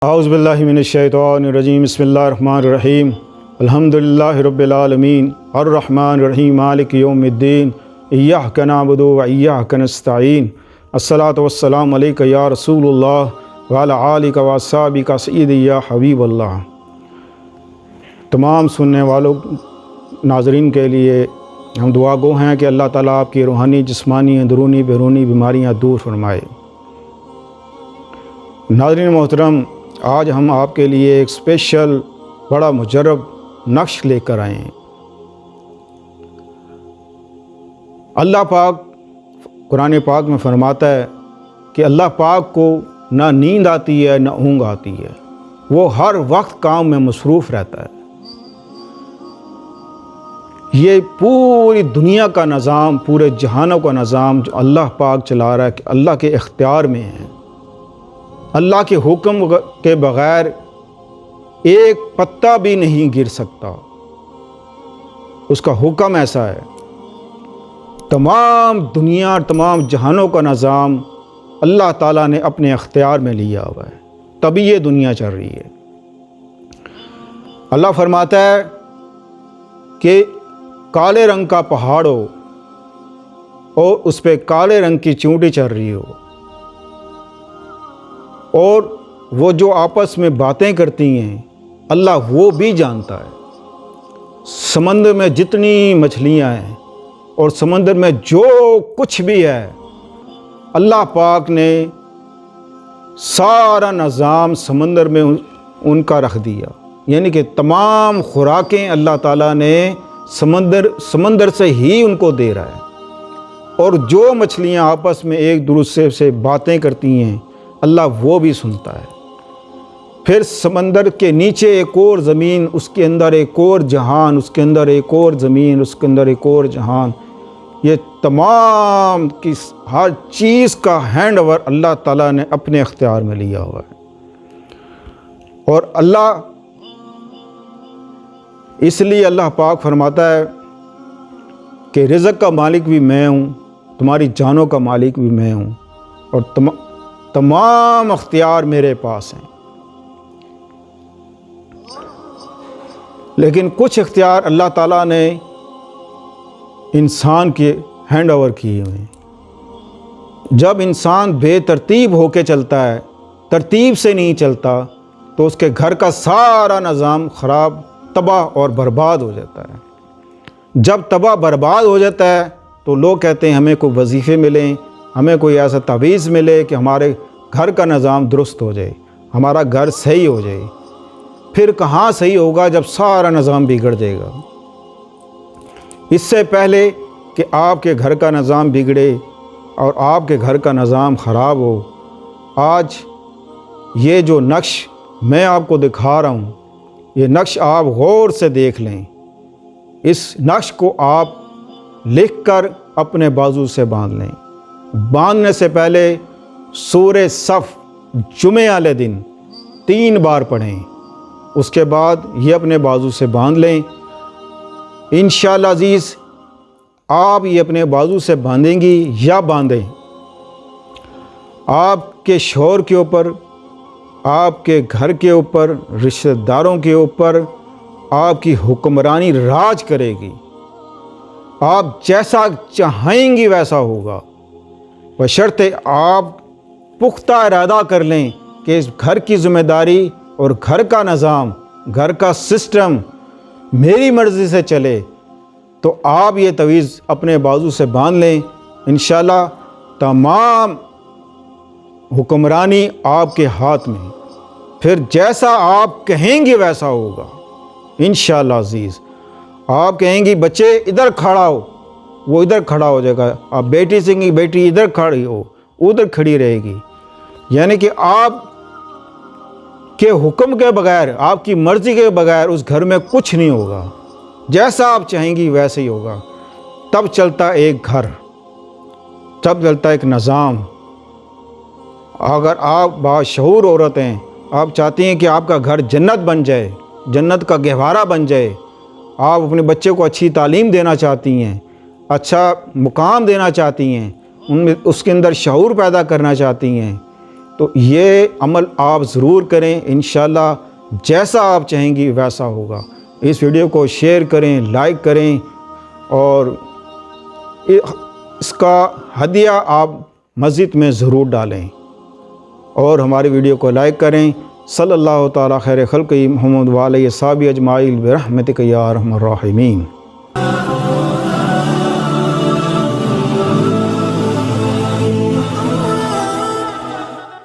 اعوذ باللہ من الشیطان الرجیم بسم اللہ الرحمن الرحیم الحمدللہ رب العالمین الرحمن الرحیم مالک یوم الدین ایاک نعبد و ایاک نستعین الصلاۃ والسلام علیک یا رسول اللہ وعلی آلک و اصحابک سیدی یا حبیب اللہ۔ تمام سننے والوں ناظرین کے لیے ہم دعا گو ہیں کہ اللہ تعالیٰ آپ کی روحانی جسمانی اندرونی بیرونی بیماریاں دور فرمائے۔ ناظرین محترم، آج ہم آپ کے لیے ایک اسپیشل بڑا مجرب نقش لے کر آئے ہیں۔ اللہ پاک قرآن پاک میں فرماتا ہے کہ اللہ پاک کو نہ نیند آتی ہے نہ اونگ آتی ہے، وہ ہر وقت کام میں مصروف رہتا ہے۔ یہ پوری دنیا کا نظام، پورے جہانوں کا نظام جو اللہ پاک چلا رہا ہے کہ اللہ کے اختیار میں ہے۔ اللہ کے حکم کے بغیر ایک پتا بھی نہیں گر سکتا، اس کا حکم ایسا ہے۔ تمام دنیا اور تمام جہانوں کا نظام اللہ تعالیٰ نے اپنے اختیار میں لیا ہوا ہے، تبھی یہ دنیا چل رہی ہے۔ اللہ فرماتا ہے کہ کالے رنگ کا پہاڑ ہو اور اس پہ کالے رنگ کی چونٹی چل رہی ہو، اور وہ جو آپس میں باتیں کرتی ہیں اللہ وہ بھی جانتا ہے۔ سمندر میں جتنی مچھلیاں ہیں اور سمندر میں جو کچھ بھی ہے، اللہ پاک نے سارا نظام سمندر میں ان کا رکھ دیا، یعنی کہ تمام خوراکیں اللہ تعالیٰ نے سمندر سے ہی ان کو دے رہا ہے، اور جو مچھلیاں آپس میں ایک دوسرے سے باتیں کرتی ہیں اللہ وہ بھی سنتا ہے۔ پھر سمندر کے نیچے ایک اور زمین، اس کے اندر ایک اور جہان، اس کے اندر ایک اور زمین، اس کے اندر ایک اور جہان، یہ تمام کی ہر چیز کا ہینڈ اوور اللہ تعالیٰ نے اپنے اختیار میں لیا ہوا ہے۔ اور اس لیے اللہ پاک فرماتا ہے کہ رزق کا مالک بھی میں ہوں، تمہاری جانوں کا مالک بھی میں ہوں، اور تمام اختیار میرے پاس ہیں۔ لیکن کچھ اختیار اللہ تعالیٰ نے انسان کے ہینڈ اوور کیے ہوئے ہیں۔ جب انسان بے ترتیب ہو کے چلتا ہے، ترتیب سے نہیں چلتا، تو اس کے گھر کا سارا نظام خراب، تباہ اور برباد ہو جاتا ہے۔ جب تباہ برباد ہو جاتا ہے تو لوگ کہتے ہیں ہمیں کوئی وظیفے ملیں، ہمیں کوئی ایسا تعویذ ملے کہ ہمارے گھر کا نظام درست ہو جائے، ہمارا گھر صحیح ہو جائے۔ پھر کہاں صحیح ہوگا جب سارا نظام بگڑ جائے گا۔ اس سے پہلے کہ آپ کے گھر کا نظام بگڑے اور آپ کے گھر کا نظام خراب ہو، آج یہ جو نقش میں آپ کو دکھا رہا ہوں، یہ نقش آپ غور سے دیکھ لیں۔ اس نقش کو آپ لکھ کر اپنے بازو سے باندھ لیں۔ باندھنے سے پہلے سورہ صف جمعے والے دن 3 بار پڑھیں، اس کے بعد یہ اپنے بازو سے باندھ لیں۔ انشاءاللہ عزیز آپ یہ اپنے بازو سے باندھیں گی یا باندھیں، آپ کے شوہر کے اوپر، آپ کے گھر کے اوپر، رشتہ داروں کے اوپر آپ کی حکمرانی راج کرے گی۔ آپ جیسا چاہیں گی ویسا ہوگا، بشرطے آپ پختہ ارادہ کر لیں کہ اس گھر کی ذمہ داری اور گھر کا نظام، گھر کا سسٹم میری مرضی سے چلے۔ تو آپ یہ تعویذ اپنے بازو سے باندھ لیں، انشاءاللہ تمام حکمرانی آپ کے ہاتھ میں، پھر جیسا آپ کہیں گے ویسا ہوگا انشاءاللہ عزیز۔ آپ کہیں گی بچے ادھر کھڑا ہو، وہ ادھر کھڑا ہو جائے گا۔ آپ بیٹی سے کہیں بیٹی ادھر کھڑی ہو، ادھر کھڑی رہے گی۔ یعنی کہ آپ کے حکم کے بغیر، آپ کی مرضی کے بغیر اس گھر میں کچھ نہیں ہوگا، جیسا آپ چاہیں گی ویسے ہی ہوگا۔ تب چلتا ایک گھر، تب چلتا ایک نظام۔ اگر آپ باشعور عورت ہیں، آپ چاہتی ہیں کہ آپ کا گھر جنت بن جائے، جنت کا گہوارہ بن جائے، آپ اپنے بچے کو اچھی تعلیم دینا چاہتی ہیں، اچھا مقام دینا چاہتی ہیں، اس کے اندر شعور پیدا کرنا چاہتی ہیں، تو یہ عمل آپ ضرور کریں، انشاءاللہ جیسا آپ چاہیں گی ویسا ہوگا۔ اس ویڈیو کو شیئر کریں، لائک کریں، اور اس کا ہدیہ آپ مسجد میں ضرور ڈالیں، اور ہماری ویڈیو کو لائک کریں۔ صلی اللہ تعالیٰ خیر خلق محمد وعلیہ صحابہ اجمعین برحمتک یا ارحم الراحمین۔